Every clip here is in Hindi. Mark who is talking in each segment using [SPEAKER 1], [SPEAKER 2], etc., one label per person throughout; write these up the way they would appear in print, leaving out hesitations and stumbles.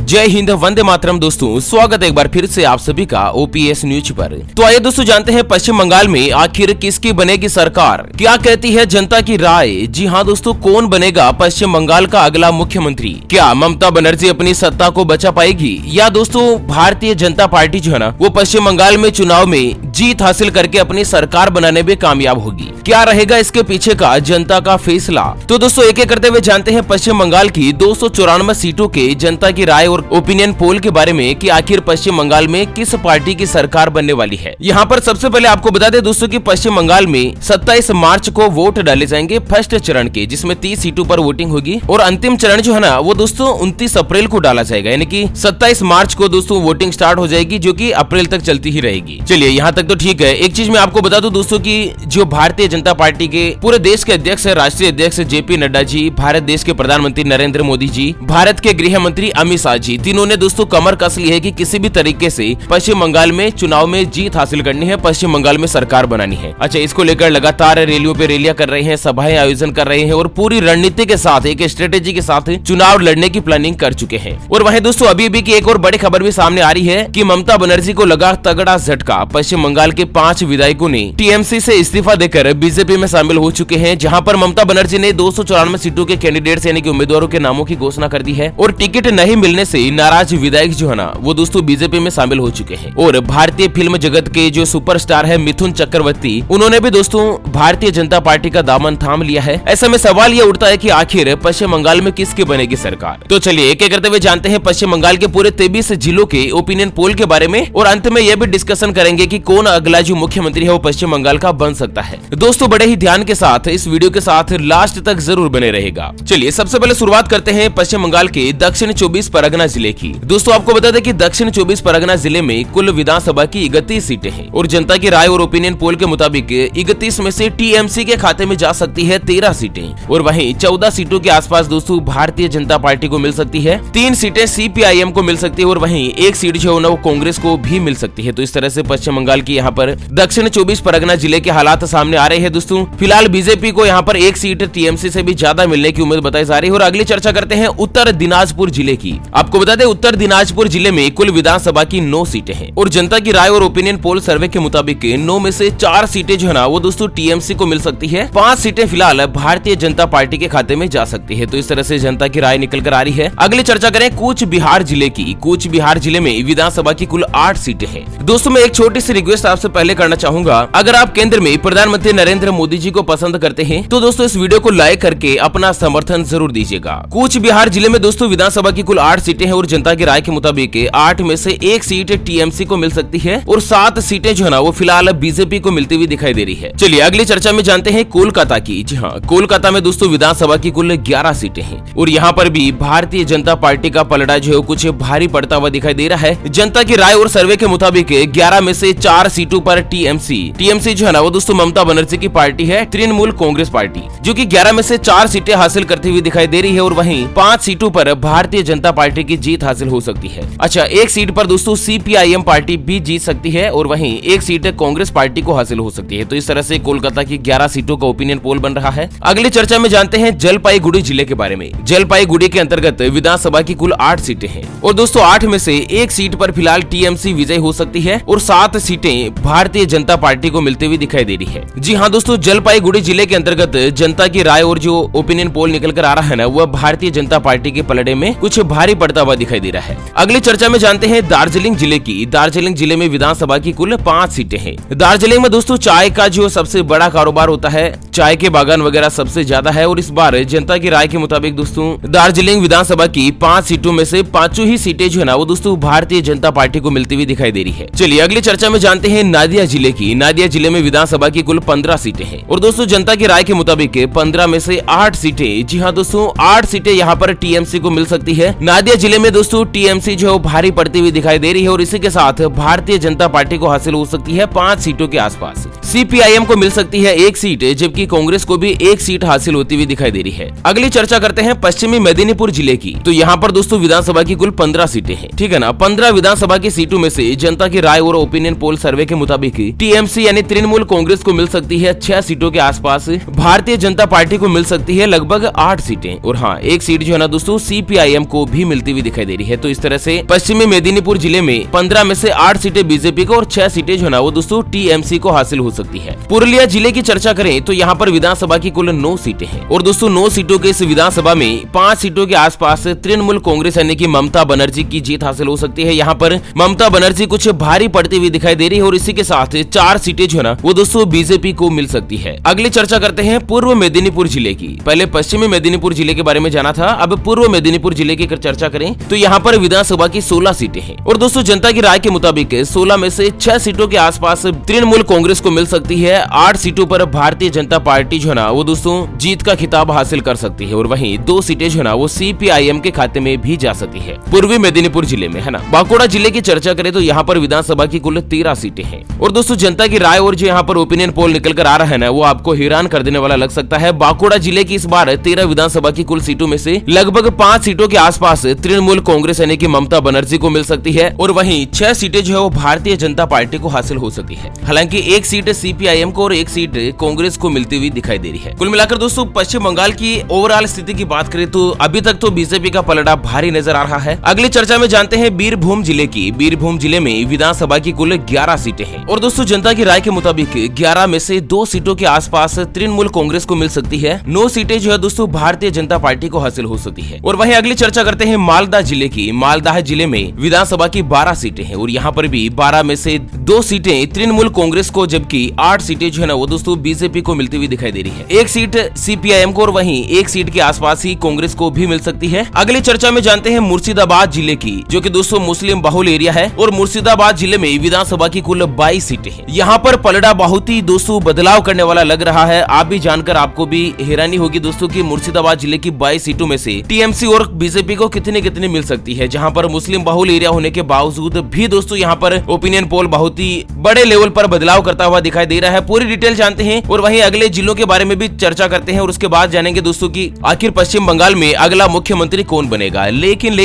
[SPEAKER 1] जय हिंद, वंदे मातरम। दोस्तों स्वागत है एक बार फिर से आप सभी का ओपीएस न्यूज पर। तो आइए दोस्तों जानते हैं पश्चिम बंगाल में आखिर किसकी बनेगी सरकार, क्या कहती है जनता की राय। जी हाँ दोस्तों, कौन बनेगा पश्चिम बंगाल का अगला मुख्यमंत्री। क्या ममता बनर्जी अपनी सत्ता को बचा पाएगी या दोस्तों भारतीय जनता पार्टी जो है ना वो पश्चिम बंगाल में चुनाव में जीत हासिल करके अपनी सरकार बनाने में कामयाब होगी। क्या रहेगा इसके पीछे का जनता का फैसला। तो दोस्तों एक एक करते हुए जानते हैं पश्चिम बंगाल की 294 सीटों के जनता की राय और ओपिनियन पोल के बारे में कि आखिर पश्चिम बंगाल में किस पार्टी की सरकार बनने वाली है। यहाँ पर सबसे पहले आपको बता दें दोस्तों कि पश्चिम बंगाल में 27 मार्च को वोट डाले जाएंगे फर्स्ट चरण के, जिसमें 30 सीटों पर वोटिंग होगी और अंतिम चरण जो है ना वो दोस्तों 29 अप्रैल को डाला जाएगा, यानी कि 27 मार्च को दोस्तों वोटिंग स्टार्ट हो जाएगी जो कि अप्रैल तक चलती ही रहेगी। चलिए यहाँ तक तो ठीक है। एक चीज मैं आपको बता दूं दोस्तों की जो भारतीय जनता पार्टी के पूरे देश के अध्यक्ष है, राष्ट्रीय अध्यक्ष जेपी नड्डा जी, भारत देश के प्रधानमंत्री नरेंद्र मोदी जी, भारत के गृह मंत्री अमित शाह जी, तीनों ने दोस्तों कमर कस ली है कि किसी भी तरीके से पश्चिम बंगाल में चुनाव में जीत हासिल करनी है, पश्चिम बंगाल में सरकार बनानी है। अच्छा, इसको लेकर लगातार रैलियों पे रैलियां कर रहे हैं, सभाएं आयोजन कर रहे हैं और पूरी रणनीति के साथ एक स्ट्रेटेजी के साथ चुनाव लड़ने की प्लानिंग कर चुके हैं। और वहीं दोस्तों अभी की एक और बड़ी खबर भी सामने आ रही है कि ममता बनर्जी को लगा तगड़ा झटका। पश्चिम बंगाल के 5 विधायकों ने टीएमसी से इस्तीफा देकर बीजेपी में शामिल हो चुके हैं, जहां पर ममता बनर्जी ने 294 सीटों के कैंडिडेट्स यानी कि उम्मीदवारों के नामों की घोषणा कर दी है और टिकट नहीं मिलने से नाराज विधायक जो है ना वो दोस्तों बीजेपी में शामिल हो चुके हैं। और भारतीय फिल्म जगत के जो सुपरस्टार है मिथुन चक्रवर्ती, उन्होंने भी दोस्तों भारतीय जनता पार्टी का दामन थाम लिया है। ऐसे में सवाल ये उठता है कि आखिर पश्चिम बंगाल में किसकी बनेगी सरकार। तो चलिए एक एक करते हुए जानते हैं पश्चिम बंगाल के पूरे 23 जिलों के ओपिनियन पोल के बारे में और अंत में यह भी डिस्कशन करेंगे कि कौन अगला जो मुख्यमंत्री है वो पश्चिम बंगाल का बन सकता है। दोस्तों बड़े ही ध्यान के साथ इस वीडियो के साथ लास्ट तक जरूर बने रहेगा। चलिए सबसे पहले शुरुआत करते हैं पश्चिम बंगाल के दक्षिण 24 परगना जिले की। दोस्तों आपको बता दें कि दक्षिण 24 परगना जिले में कुल विधानसभा की 31 सीटें हैं और जनता की राय और ओपिनियन पोल के मुताबिक 31 में से टीएमसी के खाते में जा सकती है 13 सीटें और वहीं 14 सीटों के आसपास दोस्तों भारतीय जनता पार्टी को मिल सकती है, 3 सीटें सीपीआईएम को मिल सकती है और वहीं 1 सीट जो है वो कांग्रेस को भी मिल सकती है। तो इस तरह से पश्चिम बंगाल की यहाँ पर दक्षिण 24 परगना जिले के हालात सामने आ रहे हैं। दोस्तों फिलहाल बीजेपी को यहाँ पर 1 सीट टीएमसी से भी ज्यादा मिलने की उम्मीद बताई जा रही है। और अगली चर्चा करते हैं उत्तर दिनाजपुर जिले की। आपको बता दें उत्तर दिनाजपुर जिले में कुल विधानसभा की 9 सीटें हैं और जनता की राय और ओपिनियन पोल सर्वे के मुताबिक 9 में से 4 सीटें जो है ना वो दोस्तों टीएमसी को मिल सकती है, 5 सीटें फिलहाल भारतीय जनता पार्टी के खाते में जा सकती है। तो इस तरह से जनता की राय निकल कर आ रही है। अगली चर्चा करें कूच बिहार जिले की। कूच बिहार जिले में विधानसभा की कुल 8 सीटें हैं। दोस्तों मैं एक छोटी सी रिक्वेस्ट आपसे पहले करना चाहूंगा, अगर आप केंद्र में प्रधानमंत्री नरेंद्र मोदी जी को पसंद करते हैं तो दोस्तों इस वीडियो को लाइक करके अपना समर्थन जरूर दीजिएगा। कूच बिहार जिले में दोस्तों विधानसभा की कुल 8 सीटें हैं और जनता की राय के मुताबिक 8 में से 1 सीट टीएमसी को मिल सकती है और 7 सीटें जो है ना वो फिलहाल बीजेपी को मिलती हुई दिखाई दे रही है। चलिए अगली चर्चा में जानते हैं कोलकाता की। जी हाँ, कोलकाता में दोस्तों विधानसभा की कुल 11 सीटें हैं और यहाँ पर भी भारतीय जनता पार्टी का पलड़ा जो है कुछ भारी पड़ता हुआ दिखाई दे रहा है। जनता की राय और सर्वे के मुताबिक 11 में से 4 सीटों पर टीएमसी जो है ना वो दोस्तों ममता बनर्जी की पार्टी है, तृणमूल कांग्रेस पार्टी, जो कि 11 में से 4 सीटें हासिल करती हुई दिखाई दे रही है और वहीं 5 सीटों पर भारतीय जनता पार्टी की जीत हासिल हो सकती है। अच्छा, 1 सीट पर दोस्तों सीपीआईएम पार्टी भी जीत सकती है और वहीं 1 सीट कांग्रेस पार्टी को हासिल हो सकती है। तो इस तरह से कोलकाता की 11 सीटों का ओपिनियन पोल बन रहा है। अगली चर्चा में जानते हैं जलपाईगुड़ी जिले के बारे में। जलपाईगुड़ी के अंतर्गत विधानसभा की कुल 8 सीटें हैं और दोस्तों 8 में से 1 सीट पर फिलहाल टीएमसी विजय हो सकती है और 7 सीटें भारतीय जनता पार्टी को मिलती हुई दिखाई दे रही है। जी हाँ दोस्तों, जलपाईगुड़ी जिले के अंतर्गत जनता की राय और जो ओपिनियन पोल निकल कर आ रहा है ना वह भारतीय जनता पार्टी के पलड़े में कुछ भारी पड़ता हुआ दिखाई दे रहा है। अगली चर्चा में जानते हैं दार्जिलिंग जिले की। दार्जिलिंग जिले में विधानसभा की कुल 5 सीटें हैं। दार्जिलिंग में दोस्तों चाय का जो सबसे बड़ा कारोबार होता है, चाय के बागान वगैरह सबसे ज्यादा है और इस बार जनता की राय के मुताबिक दोस्तों दार्जिलिंग विधानसभा की 5 सीटों में से 5 ही सीटें जो है ना वो दोस्तों भारतीय जनता पार्टी को मिलती हुई दिखाई दे रही है। चलिए अगली चर्चा में जानते हैं नादिया जिले की। नादिया जिले में विधानसभा की कुल 15 सीटें हैं और दोस्तों जनता की राय के मुताबिक 15 में से 8 सीटें, जी हाँ दोस्तों 8 सीटें यहाँ पर टीएमसी को मिल सकती है। नादिया जिले में दोस्तों टीएमसी जो है भारी पड़ती हुई दिखाई दे रही है और इसी के साथ भारतीय जनता पार्टी को हासिल हो सकती है 5 सीटों के आसपास। सीपीआईएम को मिल सकती है एक सीट, जबकि कांग्रेस को भी एक सीट हासिल होती हुई दिखाई दे रही है। अगली चर्चा करते हैं पश्चिमी मेदिनीपुर जिले की। तो यहाँ पर दोस्तों विधानसभा की कुल 15 सीटें हैं, ठीक है ना। 15 विधानसभा की सीटों में से जनता की राय और ओपिनियन पोल सर्वे के मुताबिक टीएमसी यानी तृणमूल कांग्रेस को मिल सकती है 6 सीटों के आसपास, भारतीय जनता पार्टी को मिल सकती है लगभग 8 सीटें, और हाँ एक सीट जो है ना दोस्तों सीपीआईएम को भी मिलती हुई दिखाई दे रही है। तो इस तरह से पश्चिमी मेदिनीपुर जिले में 15 में से 8 सीटें बीजेपी को और 6 सीटें जो है ना वो दोस्तों टीएमसी को हासिल हो सकती है। पुरुलिया जिले की चर्चा करें तो यहाँ पर विधानसभा की कुल 9 सीटें हैं, और दोस्तों 9 सीटों के इस विधानसभा में 5 सीटों के आसपास तृणमूल कांग्रेस यानी कि ममता बनर्जी की जीत हासिल हो सकती है। यहाँ पर ममता बनर्जी कुछ भारी पड़ती हुई दिखाई दे रही है, और इसी के साथ 4 सीटें जो है ना वो दोस्तों बीजेपी को मिल सकती है। अगली चर्चा करते हैं पूर्व मेदिनीपुर जिले की। पहले पश्चिमी मेदिनीपुर जिले के बारे में जाना था, अब पूर्व मेदिनीपुर जिले की चर्चा करें तो यहाँ पर विधानसभा की 16 सीटें हैं, और दोस्तों जनता की राय के मुताबिक 16 में से 6 सीटों के आसपास तृणमूल कांग्रेस को मिल सकती है। 8 सीटों पर भारतीय जनता पार्टी जो है ना वो दोस्तों जीत का खिताब हासिल कर सकती है, और वहीं 2 सीटें जो है ना वो सीपीआईएम के खाते में भी जा सकती है पूर्वी मेदिनीपुर जिले में, है ना। बांकुड़ा जिले की चर्चा करें तो यहाँ पर विधानसभा की कुल 13 सीटें हैं, और दोस्तों जनता की राय और जो यहाँ पर ओपिनियन पोल निकल कर आ रहा है ना वो आपको हैरान कर देने वाला लग सकता है। बांकुड़ा जिले की इस बार 13 विधानसभा की कुल सीटों में से लगभग 5 सीटों के आसपास तृणमूल कांग्रेस यानी कि ममता बनर्जी को मिल सकती है, और वहीं 6 सीटें जो है वो भारतीय जनता पार्टी को हासिल हो सकती है। हालांकि एक सीट सीपीआईएम को और एक सीट कांग्रेस को मिलती हुई दिखाई दे रही है। कुल मिलाकर दोस्तों पश्चिम बंगाल की ओवरऑल स्थिति की बात करें तो अभी तक तो बीजेपी का पलड़ा भारी नजर आ रहा है। अगली चर्चा में जानते हैं बीरभूम जिले की। बीरभूम जिले में विधानसभा की कुल 11 सीटें हैं, और दोस्तों जनता की राय के मुताबिक 11 में से 2 सीटों के आसपास तृणमूल कांग्रेस को मिल सकती है। 9 सीटें जो है दोस्तों भारतीय जनता पार्टी को हासिल हो सकती है। और वहीं अगली चर्चा करते हैं मालदा जिले की। मालदा जिले में विधानसभा की 12 सीटें हैं, और यहाँ पर भी 12 में से 2 सीटें तृणमूल कांग्रेस को, जबकि 8 सीटें जो है ना वो दोस्तों बीजेपी को मिलती हुई दिखाई दे रही है। एक सीट सीपीआईएम को और वहीं एक सीट के आसपास ही कांग्रेस को भी मिल सकती है। अगली चर्चा में जानते हैं मुर्शिदाबाद जिले की, जो कि दोस्तों मुस्लिम बहुल एरिया है, और मुर्शिदाबाद जिले में विधानसभा की कुल 22 सीटें हैं। यहाँ पर पलड़ा बहुत ही दोस्तों बदलाव करने वाला लग रहा है। आप भी जानकर आपको भी हैरानी होगी दोस्तों कि मुर्शिदाबाद जिले की 22 सीटों में से टीएमसी और बीजेपी को कितनी कितनी मिल सकती है, जहाँ पर मुस्लिम बहुल एरिया होने के बावजूद भी दोस्तों यहाँ पर ओपिनियन पोल बहुत ही बड़े लेवल पर बदलाव करता हुआ दिखाई दे रहा है। पूरी डिटेल जानते हैं और वहीं अगले जिलों के बारे में भी चर्चा करते हैं, और उसके बाद जानेंगे दोस्तों कि आखिर पश्चिम बंगाल में अगला मुख्यमंत्री कौन बनेगा। लेकिन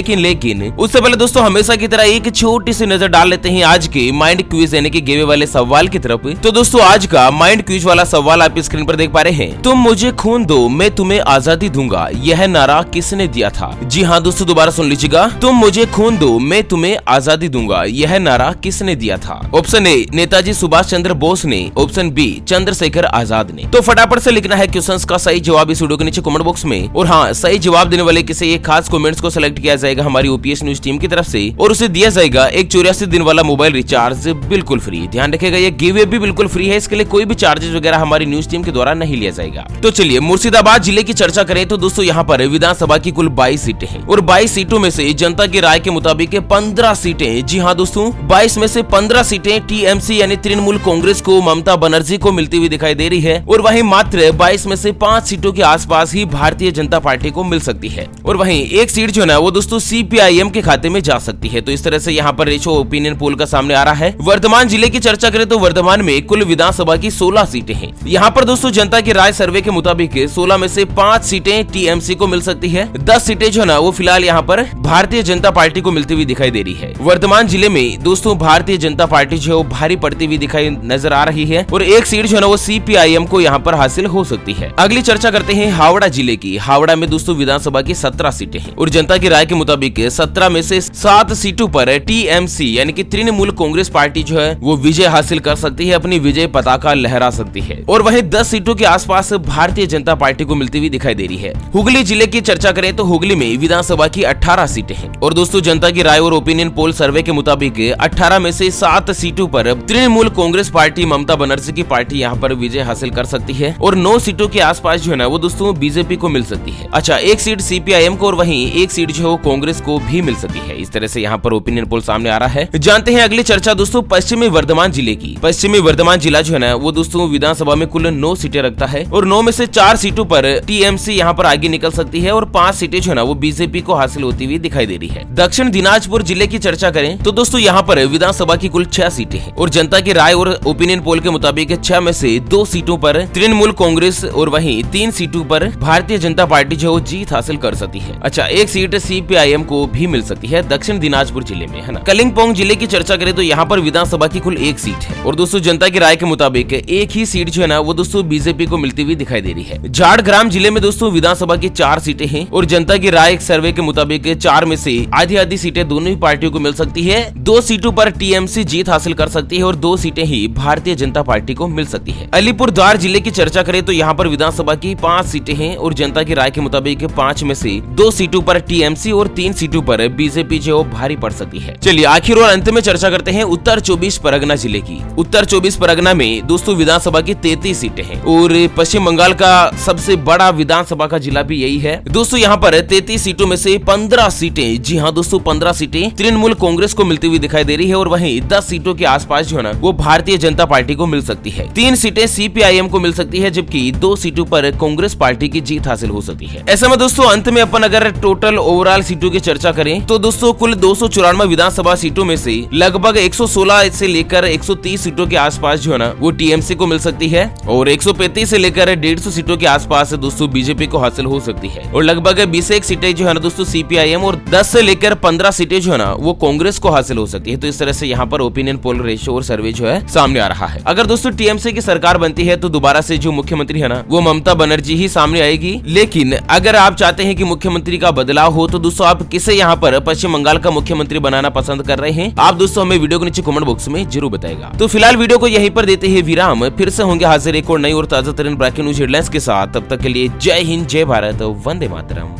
[SPEAKER 1] उससे पहले दोस्तों हमेशा की तरह एक छोटी सी नजर डाल लेते हैं आज के माइंड क्विज यानी कि गिवे वाले सवाल की तरफ। तो दोस्तों आज का माइंड क्विज वाला सवाल आप स्क्रीन पर देख पा रहे हैं। तुम मुझे खून दो मैं तुम्हें आजादी दूंगा, यह नारा किसने दिया था? जी हाँ दोस्तों दोबारा सुन लीजिएगा, तुम मुझे खून दो मैं तुम्हें आजादी दूंगा, यह नारा किसने दिया था? ऑप्शन ए नेताजी सुभाष चंद्र बोस ने, ऑप्शन बी चंद्रशेखर आजाद ने। तो फटाफट से लिखना है क्वेश्चंस का सही जवाब इस वीडियो के नीचे कमेंट बॉक्स में, और हाँ सही जवाब देने वाले किसी एक खास कमेंट्स को सिलेक्ट किया जाएगा हमारी ओपीएस न्यूज टीम की तरफ से, और उसे दिया जाएगा एक 84 दिन वाला मोबाइल रिचार्ज बिल्कुल फ्री। ध्यान रखेगा ये गिवे भी बिल्कुल फ्री है, इसके लिए कोई भी चार्जेस वगैरह हमारी न्यूज टीम के द्वारा नहीं लिया जाएगा। तो चलिए मुर्शिदाबाद जिले की चर्चा करें तो दोस्तों यहाँ पर विधानसभा की कुल 22 सीटें हैं, और 22 सीटों में से जनता की राय के मुताबिक 15 सीटें, जी हाँ दोस्तों 22 में से 15 सीटें टीएमसी यानी तृणमूल कांग्रेस को, ममता बनर्जी को मिलती हुई दिखाई दे रही है, और वहीं मात्र 22 में से 5 सीटों के आसपास ही भारतीय जनता पार्टी को मिल सकती है, और वहीं एक सीट जो है वो दोस्तों सीपीआईएम के खाते में जा सकती है। तो इस तरह से यहाँ पर रेशो ओपिनियन पोल का सामने आ रहा है। वर्धमान जिले की चर्चा करें तो वर्धमान में कुल विधानसभा की 16 सीटें हैं। यहाँ पर दोस्तों जनता की राय सर्वे के मुताबिक 16 में से 5 सीटें टीएमसी को मिल सकती है, 10 सीटें जो है ना वो फिलहाल यहाँ पर भारतीय जनता पार्टी को मिलती हुई दिखाई दे रही है। वर्धमान जिले में दोस्तों भारतीय जनता पार्टी जो है वो भारी पड़ती हुई दिखाई नजर आ रही है, और एक सीट जो है ना वो सीपीआईएम को यहाँ पर हासिल हो सकती है। अगली चर्चा करते हैं हावड़ा जिले की। हावड़ा में दोस्तों विधानसभा की 17 सीटें हैं, और जनता की राय के मुताबिक 17 में से 7 सीटों पर टीएमसी यानी कि तृणमूल कांग्रेस पार्टी जो है वो विजय हासिल कर सकती है, अपनी विजय पताका लहरा सकती है, और वहीं 10 सीटों के आसपास भारतीय जनता पार्टी को मिलती हुई दिखाई दे रही है। हुगली जिले की चर्चा करें तो हुगली में विधानसभा की 18 सीटें हैं, और दोस्तों जनता की राय और ओपिनियन पोल सर्वे के मुताबिक 18 में से 7 सीटों पर तृणमूल कांग्रेस पार्टी, ममता बनर्जी की पार्टी यहाँ पर विजय हासिल कर सकती है, और 9 सीटों के आसपास जो है ना वो दोस्तों बीजेपी को मिल सकती है। अच्छा, एक सीट सीपीआईएम को और वहीं एक सीट जो है कांग्रेस को भी मिल सकती है। इस तरह से यहाँ पर ओपिनियन पोल सामने आ रहा है। जानते हैं अगली चर्चा दोस्तों पश्चिमी वर्धमान जिले की। पश्चिमी वर्धमान जिला जो है ना वो दोस्तों विधानसभा में कुल 9 सीटें रखता है, और 9 में से 4 सीटों पर टीएमसी यहाँ पर आगे निकल सकती है, और 5 सीटें जो है ना वो बीजेपी को हासिल होती हुई दिखाई दे रही है। दक्षिण दिनाजपुर जिले की चर्चा करें तो दोस्तों यहाँ पर विधानसभा की कुल 6 सीटें हैं, और जनता की राय और ओपिनियन पोल पोल के मुताबिक 6 में से 2 सीटों पर तृणमूल कांग्रेस और वहीं 3 सीटों पर भारतीय जनता पार्टी जो जीत हासिल कर सकती है। अच्छा, एक सीट CPIM को भी मिल सकती है दक्षिण दिनाजपुर जिले में, है ना। कलिंपोंग जिले की चर्चा करें तो यहाँ पर विधानसभा की कुल 1 सीट है और दोस्तों जनता की राय के मुताबिक एक ही सीट जो है ना वो दोस्तों बीजेपी को मिलती हुई दिखाई दे रही है। झारग्राम जिले में दोस्तों विधानसभा की 4 सीटें हैं और जनता की राय सर्वे के मुताबिक 4 में से आधी सीटें दोनों ही पार्टियों को मिल सकती है। 2 सीटों पर TMC जीत हासिल कर सकती है और 2 सीटें ही भारतीय जनता पार्टी को मिल सकती है। अलीपुरद्वार जिले की चर्चा करें तो यहाँ पर विधानसभा की 5 सीटें हैं और जनता की राय के मुताबिक 5 में से 2 सीटों पर TMC और 3 सीटों पर बीजेपी जो भारी पड़ सकती है। चलिए आखिर और अंत में चर्चा करते हैं उत्तर 24 परगना जिले की। उत्तर 24 परगना में दोस्तों विधानसभा की 33 सीटें हैं और पश्चिम बंगाल का सबसे बड़ा विधानसभा का जिला भी यही है। दोस्तों यहाँ पर 33 सीटों में से 15 सीटें, जी हाँ दोस्तों 15 सीटें तृणमूल कांग्रेस को मिलती हुई दिखाई दे रही है और वहीं 10 सीटों के आसपास जो है ना वो भारतीय जनता पार्टी को मिल सकती है। 3 सीटें CPIM को मिल सकती है जबकि 2 सीटों पर कांग्रेस पार्टी की जीत हासिल हो सकती है। ऐसे में दोस्तों अंत में अपन अगर टोटल ओवरऑल सीटों की चर्चा करें तो दोस्तों कुल 294 विधानसभा सीटों में से लगभग 116 से लेकर 130 सीटों के आसपास जो है ना वो TMC को मिल सकती है और 135 से लेकर 150 सीटों के आसपास दोस्तों बीजेपी को हासिल हो सकती है और लगभग 21 सीटें जो है ना दोस्तों CPIM और 10 से लेकर 15 सीटें जो है ना वो कांग्रेस को हासिल हो सकती है। तो इस तरह से यहाँ पर ओपिनियन पोल रेशियो और सर्वे जो है सामने आ रहा है। अगर दोस्तों TMC की सरकार बनती है तो दोबारा से जो मुख्यमंत्री है ना वो ममता बनर्जी ही सामने आएगी। लेकिन अगर आप चाहते हैं कि मुख्यमंत्री का बदलाव हो तो दोस्तों आप किसे यहाँ पर पश्चिम बंगाल का मुख्यमंत्री बनाना पसंद कर रहे हैं, आप दोस्तों हमें वीडियो के नीचे कमेंट बॉक्स में जरूर बताएगा। तो फिलहाल वीडियो को यहीं पर देते हैं विराम, फिर से होंगे हाजिर एक और नई और ताजा तरीन ब्रेकिंग न्यूज हेडलाइंस के साथ। तब तक के लिए जय हिंद, जय भारत, वंदे मातरम।